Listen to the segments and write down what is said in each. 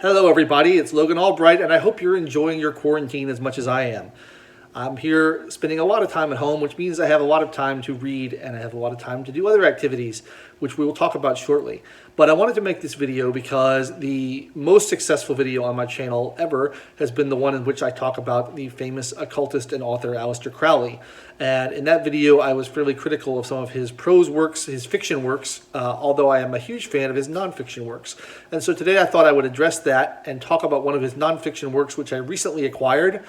Hello everybody, it's Logan Albright, and I hope you're enjoying your quarantine as much as I am. I'm here spending a lot of time at home, which means I have a lot of time to read and I have a lot of time to do other activities, which we will talk about shortly. But I wanted to make this video because the most successful video on my channel ever has been the one in which I talk about the famous occultist and author Aleister Crowley. And in that video, I was fairly critical of some of his prose works, his fiction works, although I am a huge fan of his nonfiction works. And so today I thought I would address that and talk about one of his nonfiction works, which I recently acquired.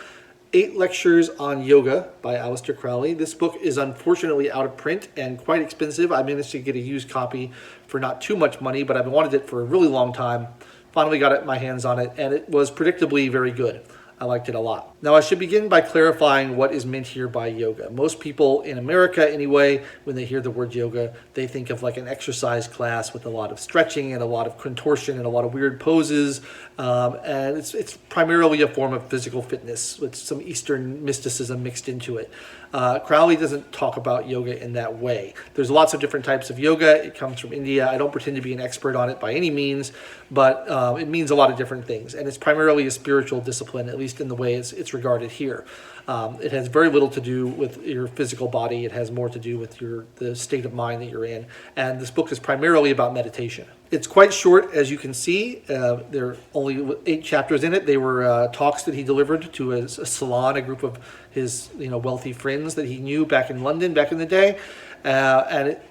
8 Lectures on Yoga by Aleister Crowley. This book is unfortunately out of print and quite expensive. I managed to get a used copy for not too much money, but I've wanted it for a really long time. Finally got my hands on it, and it was predictably very good. I liked it a lot. Now I should begin by clarifying what is meant here by yoga. Most people in America anyway, when they hear the word yoga, they think of like an exercise class with a lot of stretching and a lot of contortion and a lot of weird poses. And it's primarily a form of physical fitness with some Eastern mysticism mixed into it. Crowley doesn't talk about yoga in that way. There's lots of different types of yoga. It comes from India. I don't pretend to be an expert on it by any means, but it means a lot of different things. And it's primarily a spiritual discipline, at least in the way it's regarded here. It has very little to do with your physical body. It has more to do with the state of mind that you're in. And this book is primarily about meditation. It's quite short, as you can see. There are only 8 chapters in it. They were talks that he delivered to a salon, a group of his wealthy friends that he knew back in London back in the day.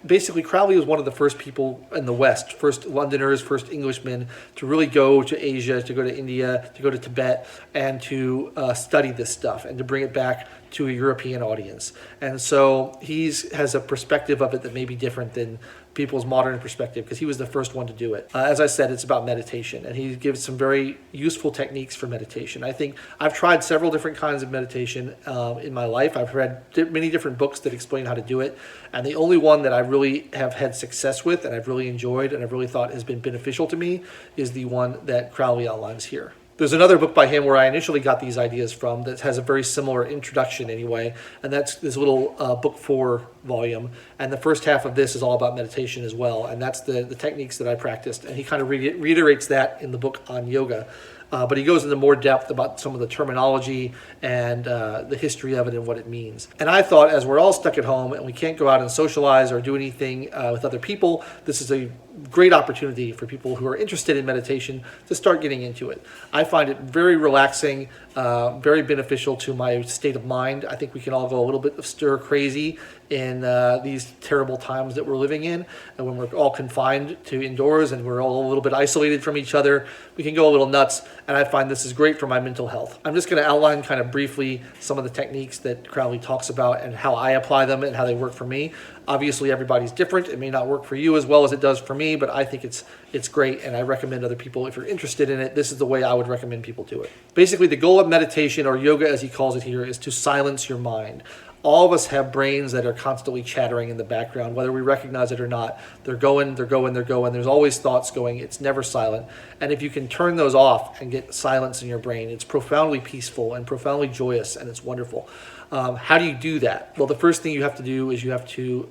Basically, Crowley was one of the first people in the West, first Londoners, first Englishmen to really go to Asia, to go to India, to go to Tibet, and to study this stuff and to bring it back to a European audience. And so he has a perspective of it that may be different than people's modern perspective, because he was the first one to do it. As I said, it's about meditation, and he gives some very useful techniques for meditation. I think I've tried several different kinds of meditation in my life. I've read many different books that explain how to do it, and the only one that I really have had success with and I've really enjoyed and I've really thought has been beneficial to me is the one that Crowley outlines here. There's another book by him where I initially got these ideas from that has a very similar introduction anyway, and that's this little book 4 volume. And the first half of this is all about meditation as well, and that's the techniques that I practiced. And he kind of reiterates that in the book on yoga. But he goes into more depth about some of the terminology and the history of it and what it means. And I thought, as we're all stuck at home and we can't go out and socialize or do anything with other people, this is a great opportunity for people who are interested in meditation to start getting into it. I find it very relaxing, very beneficial to my state of mind. I think we can all go a little bit stir crazy in these terrible times that we're living in, and when we're all confined to indoors and we're all a little bit isolated from each other, we can go a little nuts, and I find this is great for my mental health. I'm just going to outline kind of briefly some of the techniques that Crowley talks about and how I apply them and how they work for me. Obviously, everybody's different. It may not work for you as well as it does for me, but I think it's great, and I recommend other people, if you're interested in it, this is the way I would recommend people do it. Basically, the goal of meditation, or yoga as he calls it here, is to silence your mind. All of us have brains that are constantly chattering in the background, whether we recognize it or not. They're going. There's always thoughts going. It's never silent. And if you can turn those off and get silence in your brain, it's profoundly peaceful and profoundly joyous, and it's wonderful. How do you do that? Well, the first thing you have to do is you have to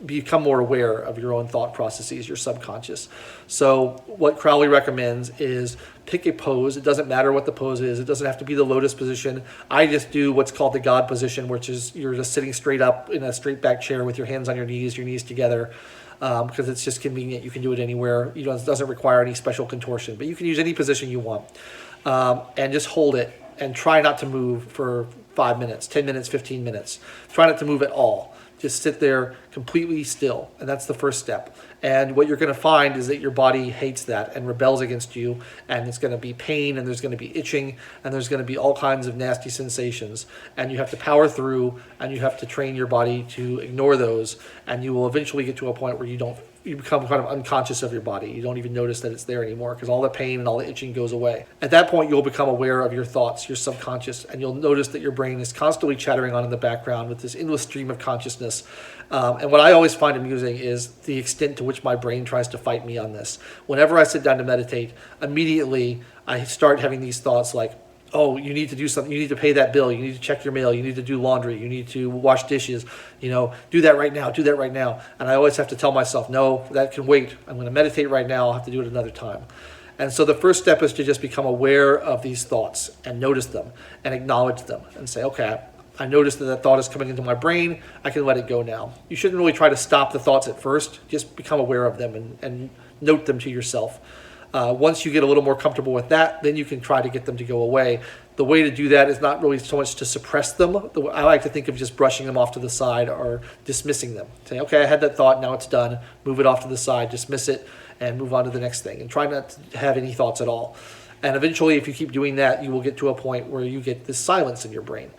become more aware of your own thought processes, your subconscious. So what Crowley recommends is pick a pose. It doesn't matter what the pose is. It doesn't have to be the lotus position. I just do what's called the God position, which is you're just sitting straight up in a straight back chair with your hands on your knees together, because it's just convenient. You can do it anywhere. It doesn't require any special contortion, but you can use any position you want, and just hold it and try not to move for 5 minutes, 10 minutes, 15 minutes. Try not to move at all. Just sit there completely still, and that's the first step. And what you're going to find is that your body hates that and rebels against you, and it's going to be pain, and there's going to be itching, and there's going to be all kinds of nasty sensations, and you have to power through, and you have to train your body to ignore those, and you will eventually get to a point where you become kind of unconscious of your body. You don't even notice that it's there anymore because all the pain and all the itching goes away. At that point, you'll become aware of your thoughts, your subconscious, and you'll notice that your brain is constantly chattering on in the background with this endless stream of consciousness. And what I always find amusing is the extent to which my brain tries to fight me on this. Whenever I sit down to meditate, immediately I start having these thoughts like, oh, you need to do something, you need to pay that bill, you need to check your mail, you need to do laundry, you need to wash dishes, do that right now. And I always have to tell myself, no, that can wait. I'm going to meditate right now, I'll have to do it another time. And so the first step is to just become aware of these thoughts and notice them and acknowledge them and say, okay, I noticed that that thought is coming into my brain. I can let it go now. You shouldn't really try to stop the thoughts at first. Just become aware of them and note them to yourself. Once you get a little more comfortable with that, then you can try to get them to go away. The way to do that is not really so much to suppress them. I like to think of just brushing them off to the side or dismissing them. Say, okay, I had that thought, now it's done. Move it off to the side, dismiss it, and move on to the next thing. And try not to have any thoughts at all. And eventually, if you keep doing that, you will get to a point where you get this silence in your brain.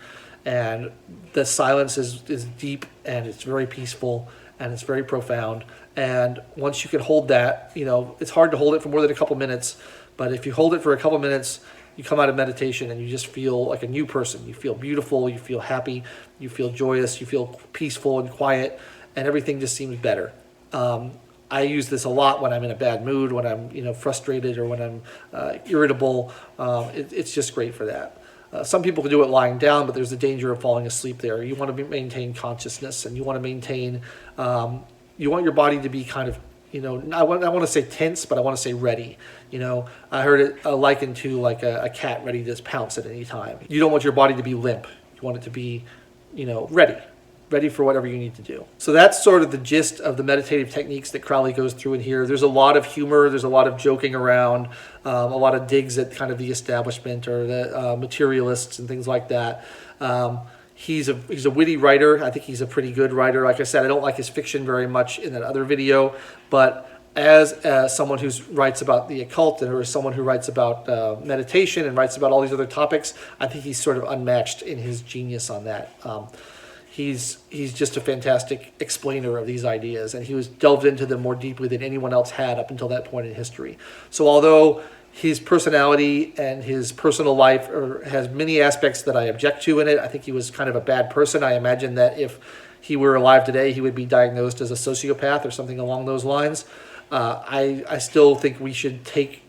And the silence is deep, and it's very peaceful, and it's very profound. And once you can hold that, it's hard to hold it for more than a couple minutes, but if you hold it for a couple minutes, you come out of meditation and you just feel like a new person. You feel beautiful, you feel happy, you feel joyous, you feel peaceful and quiet, and everything just seems better. I use this a lot when I'm in a bad mood, when I'm frustrated, or when I'm irritable. It's just great for that. Some people can do it lying down, but there's a danger of falling asleep there. You want to maintain consciousness, and you want to maintain, you want your body to be kind of, I want to say tense, but I want to say ready. I heard it likened to like a cat ready to pounce at any time. You don't want your body to be limp. You want it to be, ready for whatever you need to do. So that's sort of the gist of the meditative techniques that Crowley goes through in here. There's a lot of humor, there's a lot of joking around, a lot of digs at kind of the establishment or the materialists and things like that. He's a witty writer. I think he's a pretty good writer. Like I said, I don't like his fiction very much in that other video, but as someone who writes about the occult or as someone who writes about meditation and writes about all these other topics, I think he's sort of unmatched in his genius on that. He's just a fantastic explainer of these ideas, and he was delved into them more deeply than anyone else had up until that point in history. So although his personality and his personal life has many aspects that I object to in it, I think he was kind of a bad person. I imagine that if he were alive today, he would be diagnosed as a sociopath or something along those lines. I still think we should take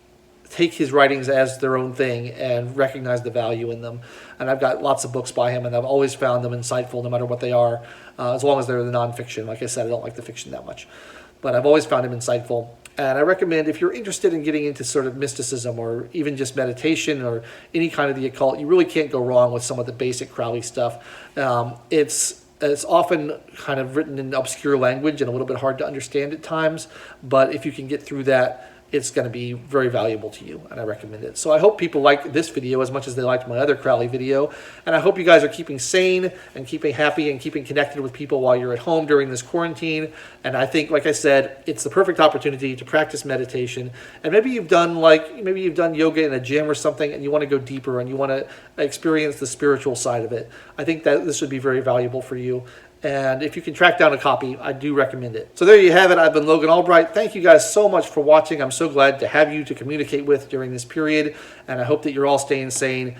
his writings as their own thing and recognize the value in them. And I've got lots of books by him, and I've always found them insightful no matter what they are, as long as they're the nonfiction. Like I said, I don't like the fiction that much. But I've always found him insightful. And I recommend, if you're interested in getting into sort of mysticism or even just meditation or any kind of the occult, you really can't go wrong with some of the basic Crowley stuff. It's often kind of written in obscure language and a little bit hard to understand at times. But if you can get through that, it's going to be very valuable to you, and I recommend it. So I hope people like this video as much as they liked my other Crowley video, and I hope you guys are keeping sane and keeping happy and keeping connected with people while you're at home during this quarantine. And I think, like I said, it's the perfect opportunity to practice meditation. And maybe you've done yoga in a gym or something, and you want to go deeper and you want to experience the spiritual side of it. I think that this would be very valuable for you. And if you can track down a copy, I do recommend it. So there you have it. I've been Logan Albright. Thank you guys so much for watching. I'm so glad to have you to communicate with during this period. And I hope that you're all staying sane.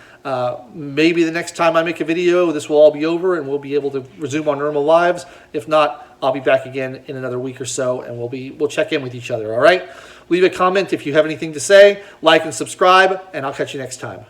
Maybe the next time I make a video, this will all be over and we'll be able to resume our normal lives. If not, I'll be back again in another week or so, and we'll check in with each other, all right? Leave a comment if you have anything to say, like and subscribe, and I'll catch you next time.